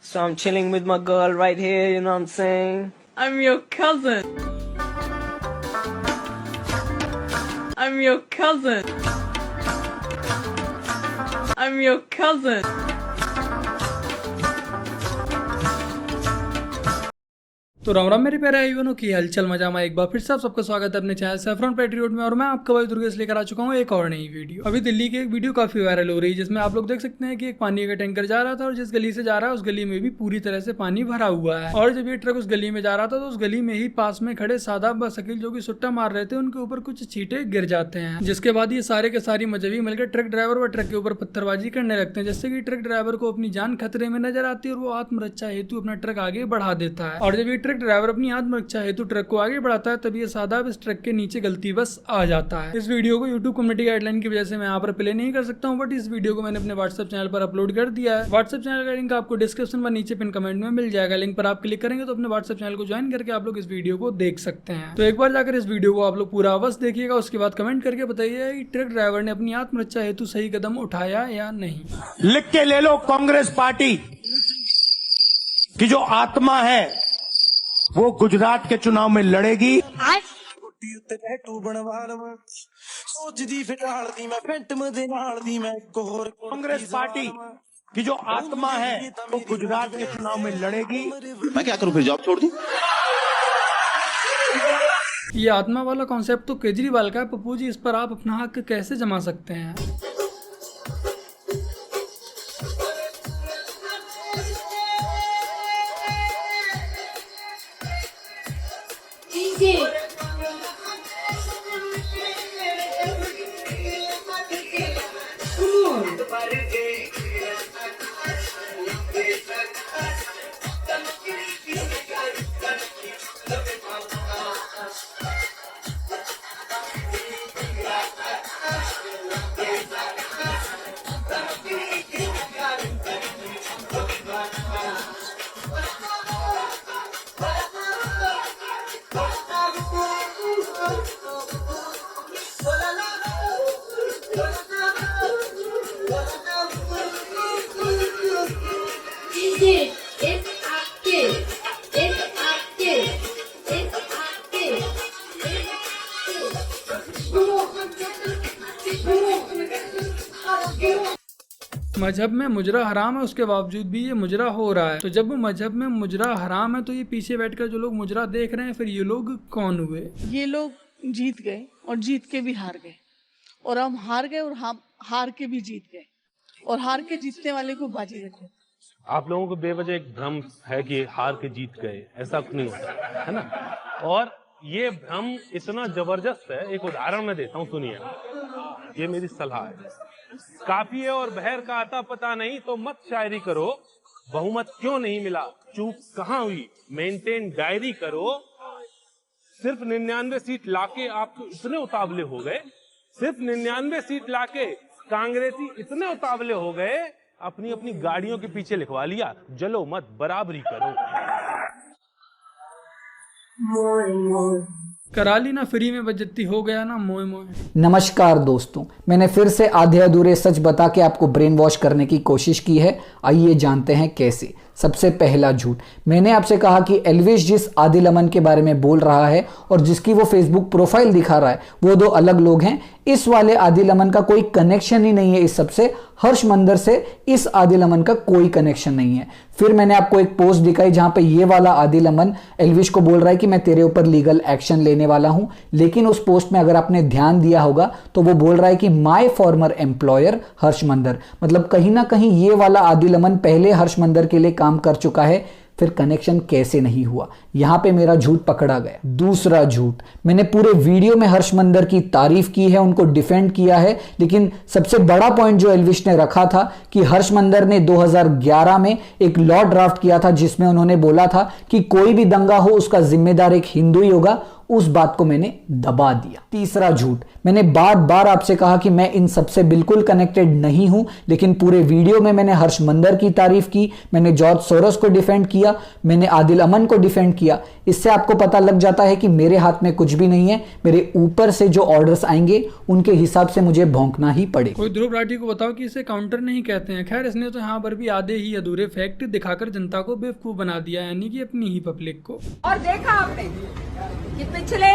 So I'm chilling with my girl right here, you know what I'm saying? I'm your cousin. I'm your cousin. I'm your cousin. तो राम राम मेरे प्यारे भाइयों की हलचल मजामा एक बार फिर से आप सबका स्वागत है अपने चैनल सैफरन पैट्रियट में। और मैं आपका भाई दुर्गेश लेकर आ चुका हूँ एक और नई वीडियो। अभी दिल्ली की एक वीडियो काफी वायरल हो रही है जिसमें आप लोग देख सकते हैं कि एक पानी का टैंकर जा रहा था और जिस गली से जा रहा है उस गली में भी पूरी तरह से पानी भरा हुआ है। और जब ये ट्रक उस गली में जा रहा था तो उस गली में ही पास में खड़े सादाब शकील जो की सुट्टा मार रहे थे उनके ऊपर कुछ छींटे गिर जाते हैं, जिसके बाद ये सारे के सारी मजहबी मिलकर ट्रक ड्राइवर व ट्रक के ऊपर पत्थरबाजी करने लगते हैं, जिससे कि ट्रक ड्राइवर को अपनी जान खतरे में नजर आती है और वो आत्मरक्षा हेतु अपना ट्रक आगे बढ़ा देता है। और जब ये ट्रक ड्राइवर अपनी आत्मरक्षा हेतु ट्रक को आगे बढ़ाता है तभी ये सादाब इस ट्रक के नीचे गलती बस आ जाता है। इस वीडियो को YouTube कम्युनिटी गाइडलाइन की वजह से मैं यहाँ पर प्ले नहीं कर सकता हूँ, बट इस वीडियो को मैंने अपने WhatsApp चैनल पर अपलोड कर दिया है। WhatsApp चैनल का लिंक आपको डिस्क्रिप्शन में नीचे पिन कमेंट में मिल जाएगा। लिंक पर आप क्लिक करेंगे तो अपने WhatsApp चैनल को ज्वाइन करके आप लोग इस वीडियो को देख सकते हैं। तो एक बार जाकर इस वीडियो को आप लोग पूरा अवश्य देखिएगा, उसके बाद कमेंट करके बताइए कि ट्रक ड्राइवर ने अपनी आत्मरक्षा हेतु सही कदम उठाया या नहीं। लिख के ले लो, कांग्रेस पार्टी की जो आत्मा है वो गुजरात के चुनाव में लड़ेगी। कांग्रेस पार्टी की जो आत्मा है वो गुजरात के चुनाव में लड़ेगी। मैं क्या करूं फिर, जॉब छोड़ दूं? ये आत्मा वाला कॉन्सेप्ट तो केजरीवाल का है। पप्पू जी, इस पर आप अपना हक कैसे जमा सकते हैं? मजहब में मुजरा हराम है, उसके बावजूद भी ये मुजरा हो रहा है। तो जब मजहब में मुजरा हराम है तो ये पीछे बैठकर जो लोग मुजरा देख रहे हैं, फिर ये लोग कौन हुए? ये लोग जीत गए और जीत के भी हार गए, और हम हार गए और हम हार के भी जीत गए, और हार के जीतने वाले को बाजी रखे। आप लोगों को बेवजह एक भ्रम है कि हार के जीत गए, ऐसा कुछ नहीं होता है ना। और ये भ्रम इतना जबरदस्त है, एक उदाहरण मैं देता हूँ, सुनिए। ये मेरी सलाह है। काफिये और बहर का आता पता नहीं तो मत शायरी करो, बहुमत क्यों नहीं मिला, चूक कहाँ हुई, मेंटेन डायरी करो। सिर्फ 99 सीट लाके आप तो इतने उतावले हो गए, सिर्फ 99 सीट लाके कांग्रेसी इतने उतावले हो गए, अपनी अपनी गाड़ियों के पीछे लिखवा लिया, जलो मत बराबरी करो। करा ली ना फ्री में बजती, हो गया ना मोए मोए। नमस्कार दोस्तों, मैंने फिर से आधे अधूरे सच बता के आपको ब्रेन वॉश करने की कोशिश की है। आइए जानते हैं कैसे। सबसे पहला झूठ, मैंने आपसे कहा कि एल्विश जिस आदिल अमन के बारे में बोल रहा है और जिसकी वो फेसबुक प्रोफाइल दिखा रहा है वो दो अलग लोग हैं। इस वाले आदिल अमन का कोई कनेक्शन ही नहीं है इस सबसे। हर्ष मंदर से इस आदिल अमन का कोई कनेक्शन नहीं है। फिर मैंने आपको एक पोस्ट दिखाई जहां पे ये वाला आदिल अमन एल्विश को बोल रहा है कि मैं तेरे ऊपर लीगल एक्शन लेने वाला हूं, लेकिन उस पोस्ट में अगर आपने ध्यान दिया होगा तो वो बोल रहा है कि माय फॉर्मर एम्प्लॉयर हर्ष मंदर। मतलब कहीं ना कहीं ये वाला आदिल अमन पहले हर्ष मंदर के लिए काम कर चुका है। फिर कनेक्शन कैसे नहीं हुआ, यहां पे मेरा झूठ पकड़ा गया। दूसरा झूठ, मैंने पूरे वीडियो में हर्ष मंदर की तारीफ की है, उनको डिफेंड किया है, लेकिन सबसे बड़ा पॉइंट जो एल्विश ने रखा था कि हर्ष मंदर ने 2011 में एक लॉ ड्राफ्ट किया था जिसमें उन्होंने बोला था कि कोई भी दंगा हो उसका जिम्मेदार एक हिंदू ही होगा। उस बात को मैंने दबा दिया। तीसरा झूठ, मैंने बार बार आपसे कहा कि मैं इन सबसे बिल्कुल कनेक्टेड नहीं हूं, लेकिन पूरे वीडियो में मैंने हर्ष मंदर की तारीफ की, मैंने जॉर्ज सोरोस को डिफेंड किया, मैंने आदिल अमन को डिफेंड किया। इससे आपको पता लग जाता है कि मेरे हाथ में कुछ भी नहीं है, मेरे ऊपर से जो ऑर्डर्स आएंगे उनके हिसाब से मुझे भौंकना ही पड़ेगा। कोई ध्रुव राठी को बताओ कि इसे काउंटर नहीं कहते हैं। खैर, इसने तो यहाँ पर भी आधे ही अधूरे फैक्ट दिखाकर जनता को बेवकूफ बना दिया, यानी कि अपनी ही पब्लिक को। और देखा आपने कि पिछले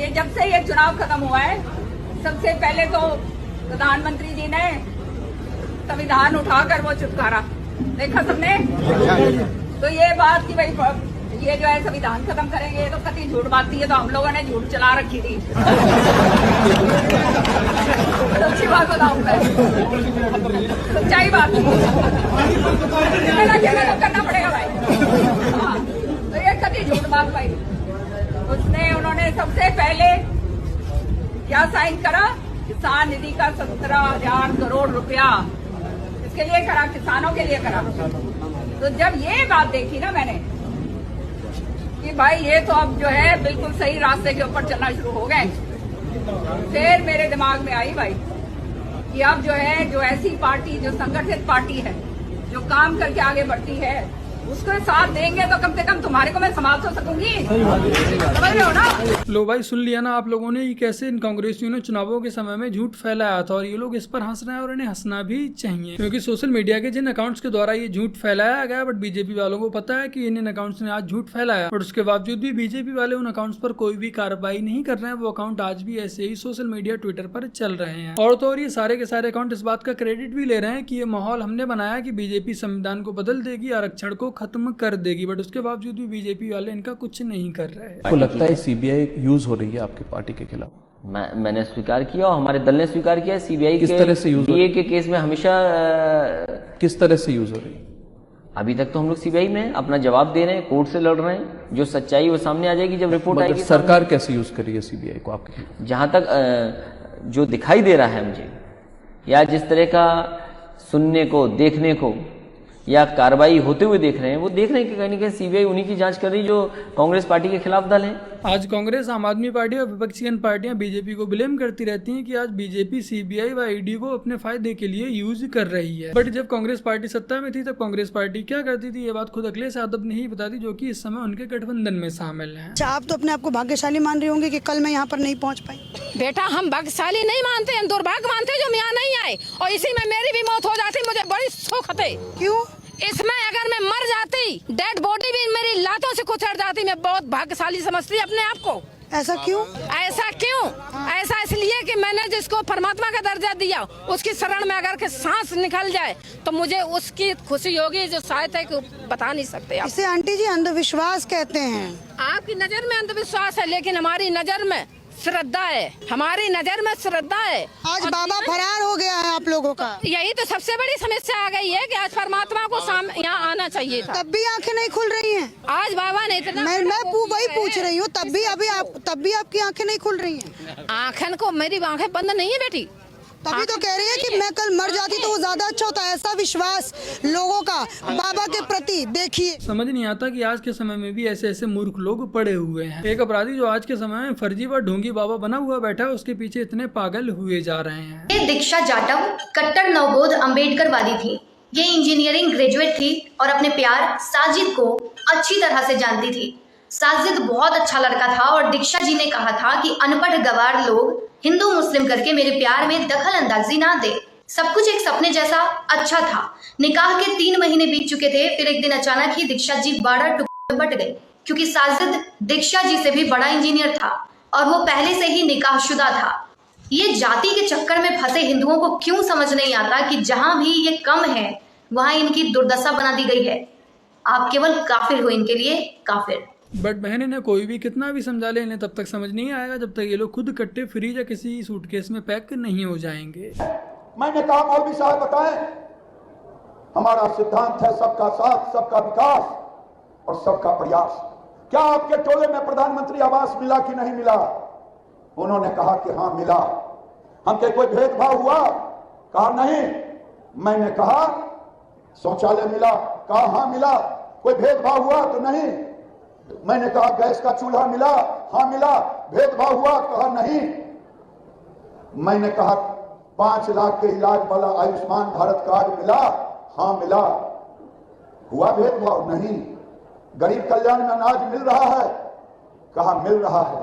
ये जब से ये चुनाव खत्म हुआ है, सबसे पहले तो प्रधानमंत्री जी ने संविधान उठाकर वो चुटकारा देखा सबने। तो ये बात कि भाई ये जो है संविधान खत्म करेंगे, तो कति झूठ बात थी, ये तो हम लोगों ने झूठ चला रखी थी। सच्ची बात बताऊं मैं, सच्चाई बात थी, तो करना पड़ेगा भाई। हाँ, तो ये कति झूठ बात भाई। उन्होंने सबसे पहले क्या साइन करा, किसान निधि का 17,000 करोड़ रुपया इसके लिए करा, किसानों के लिए करा। तो जब ये बात देखी ना मैंने कि भाई ये तो अब जो है बिल्कुल सही रास्ते के ऊपर चलना शुरू हो गए, फिर मेरे दिमाग में आई भाई कि अब जो है, जो ऐसी पार्टी, जो संगठित पार्टी है, जो काम करके आगे बढ़ती है, उसको साथ देंगे तो कम से कम तुम्हारे को मैं संभाल तो सकूंगी। समझ रहे हो ना? लो भाई, सुन लिया ना आप लोगों ने ये कैसे इन कांग्रेसियों ने चुनावों के समय में झूठ फैलाया था, और ये लोग इस पर हंस रहे हैं और इन्हें हंसना भी चाहिए, क्योंकि सोशल मीडिया के जिन अकाउंट्स के द्वारा ये झूठ फैलाया गया, बट बीजेपी वालों को पता है कि इन अकाउंट्स ने आज झूठ फैलाया, बट उसके बावजूद भी बीजेपी वाले उन अकाउंट्स पर कोई भी कार्रवाई नहीं कर रहे हैं। वो अकाउंट आज भी ऐसे ही सोशल मीडिया ट्विटर पर चल रहे हैं, और तो और ये सारे के सारे अकाउंट इस बात का क्रेडिट भी ले रहे हैं कि ये माहौल हमने बनाया कि बीजेपी संविधान को बदल देगी, आरक्षण को खत्म कर देगी, बट उसके बावजूद भी बीजेपी वाले इनका कुछ नहीं कर रहे हैं। आपको लगता है सीबीआई यूज हो रही है आपकी पार्टी के खिलाफ? मैंने स्वीकार किया और हमारे दल ने स्वीकार किया। सीबीआई किस तरह से यूज डीए के केस में हमेशा किस तरह से यूज हो रही है? अभी तक तो हम लोग सीबीआई में अपना जवाब दे रहे हैं, कोर्ट से लड़ रहे हैं, जो सच्चाई वो सामने आ जाएगी जब रिपोर्ट आएगी। सरकार कैसे यूज करी है सीबीआई को आपके खिलाफ? जहां तक जो दिखाई दे रहा है मुझे, या जिस तरह का सुनने को, देखने को, या कार्रवाई होते हुए देख रहे हैं, वो देख रहे हैं कि कहीं ना कहीं सीबीआई उन्हीं की जांच कर रही जो कांग्रेस पार्टी के खिलाफ दल है। आज कांग्रेस, आम आदमी पार्टी और विपक्षी अन्य पार्टियां बीजेपी को ब्लेम करती रहती हैं कि आज बीजेपी सीबीआई व ईडी को अपने फायदे के लिए यूज कर रही है, बट जब कांग्रेस पार्टी सत्ता में थी तब कांग्रेस पार्टी क्या करती थी, ये बात खुद अखिलेश यादव ने ही बता दी, जो कि इस समय उनके गठबंधन में शामिल है। आप तो अपने आप को भाग्यशाली मान रहे होंगे कि कल मैं यहाँ पर नहीं पहुँच पाई। बेटा, हम भाग्यशाली नहीं मानते, हम दुर्भाग्य मानते जो हम यहाँ नहीं आए, और इसी में मेरी भी मौत हो जाती, मुझे बड़ी सुख थे। क्यों? इसमें अगर मैं मर जाती, डेड बॉडी भी मेरी लातों से कुचल जाती, मैं बहुत भाग्यशाली समझती अपने आप को। ऐसा क्यों? ऐसा क्यों? ऐसा इसलिए कि मैंने जिसको परमात्मा का दर्जा दिया, उसकी शरण में अगर के सांस निकल जाए तो मुझे उसकी खुशी होगी जो शायद है कि बता नहीं सकते आप। इसे आंटी जी अंधविश्वास कहते हैं। आपकी नजर में अंधविश्वास है, लेकिन हमारी नजर में श्रद्धा है, हमारी नजर में श्रद्धा है। आज बाबा फरार हो गया है आप लोगों का। यही तो सबसे बड़ी समस्या आ गई है कि आज परमात्मा को यहाँ आना चाहिए था। तब भी आंखें नहीं खुल रही हैं। आज बाबा ने इतना, मैं वही पूछ रही हूँ, तब भी आपकी आंखें नहीं खुल रही हैं। आंखें को, मेरी आंखें बंद नहीं है बेटी, तभी तो कह रही है कि मैं कल मर जाती तो वो ज्यादा अच्छा होता है। ऐसा विश्वास लोगों का बाबा के प्रति देखिए। समझ नहीं आता कि आज के समय में भी ऐसे ऐसे मूर्ख लोग पड़े हुए हैं। एक अपराधी जो आज के समय में फर्जी व ढोंगी बाबा बना हुआ बैठा है, उसके पीछे इतने पागल हुए जा रहे हैं। ये दीक्षा जाटव कट्टर नवबोध अम्बेडकरवादी थी। ये इंजीनियरिंग ग्रेजुएट थी और अपने प्यार साजिद को अच्छी तरह से जानती थी। साजिद बहुत अच्छा लड़का था और दीक्षा जी ने कहा था कि अनपढ़ गवार लोग हिंदू मुस्लिम करके मेरे प्यार में दखल अंदाजी ना दे। सब कुछ एक सपने जैसा अच्छा था। निकाह के 3 महीने बीत चुके थे, फिर एक दिन अचानक ही दीक्षा जी 12 टुकड़े बट गए, क्योंकि साजिद दीक्षा जी से भी बड़ा इंजीनियर था और वो पहले से ही निकाहशुदा था। ये जाति के चक्कर में फंसे हिंदुओं को क्यों समझ नहीं आता कि जहां भी ये कम है वहां इनकी दुर्दशा बना दी गई है। आप केवल काफिर हो, इनके लिए काफिर। बट बहन, इन्हें कोई भी कितना भी समझा ले, इन्हें तब तक समझ नहीं आएगा जब तक ये लोग खुद कट्टे फ्रीज या किसी सूटकेस में पैक नहीं हो जाएंगे। मैंने कहा मौलवी साहब बताएं, हमारा सिद्धांत है सबका साथ, सबका विकास और सबका प्रयास। क्या आपके टोले में प्रधानमंत्री आवास मिला कि नहीं मिला? उन्होंने कहा कि हाँ मिला। हमके कोई भेदभाव हुआ? कहा नहीं। मैंने कहा शौचालय मिला? कहा हाँ मिला। कोई भेदभाव हुआ तो नहीं। तो मैंने कहा गैस का चूल्हा मिला? हाँ मिला। भेदभाव हुआ? कहा नहीं। मैंने कहा 5 लाख के इलाज वाला आयुष्मान भारत कार्ड मिला? हाँ मिला। हुआ भेदभाव? नहीं। गरीब कल्याण में अनाज मिल रहा है? कहा मिल रहा है।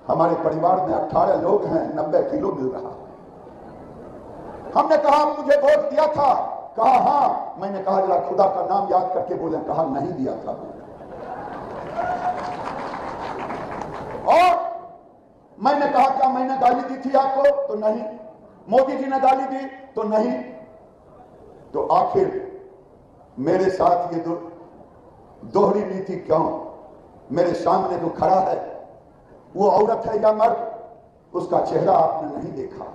हमारे परिवार में 18 लोग हैं, 90 किलो मिल रहा है। हमने कहा मुझे वोट दिया था? कहा हाँ। मैंने कहा जरा खुदा का नाम याद करके बोले। कहा नहीं दिया था। और मैंने कहा क्या मैंने गाली दी थी आपको? तो नहीं। मोदी जी ने गाली दी? तो नहीं। तो आखिर मेरे साथ ये दोहरी नीति क्यों? मेरे सामने जो खड़ा है वो औरत है या मर्द, उसका चेहरा आपने नहीं देखा,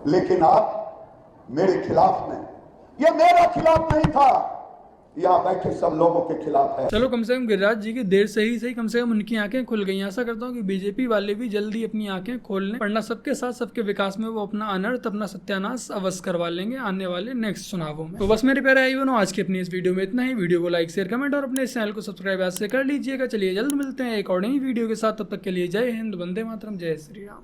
लेकिन आप मेरे खिलाफ में, ये मेरा खिलाफ नहीं था, यहाँ बैठे सब लोगों के खिलाफ है। चलो कम से कम गिरिराज जी की देर से ही सही, कम से कम उनकी आंखें खुल गई। आशा करता हूँ कि बीजेपी वाले भी जल्दी अपनी आंखें खोल लें, वरना सबके साथ सबके विकास में वो अपना अनर्थ, अपना सत्यानाश अवश्य करवा लेंगे आने वाले नेक्स्ट चुनावों में। तो बस मेरे प्यारे भाई बहनों, आज की अपनी इस वीडियो में इतना ही। वीडियो को लाइक, शेयर, कमेंट और अपने इस चैनल को सब्सक्राइब आज से कर लीजिएगा। चलिए जल्द मिलते हैं एक और नई वीडियो के साथ, तब तक के लिए जय हिंद, वंदे मातरम, जय श्री राम।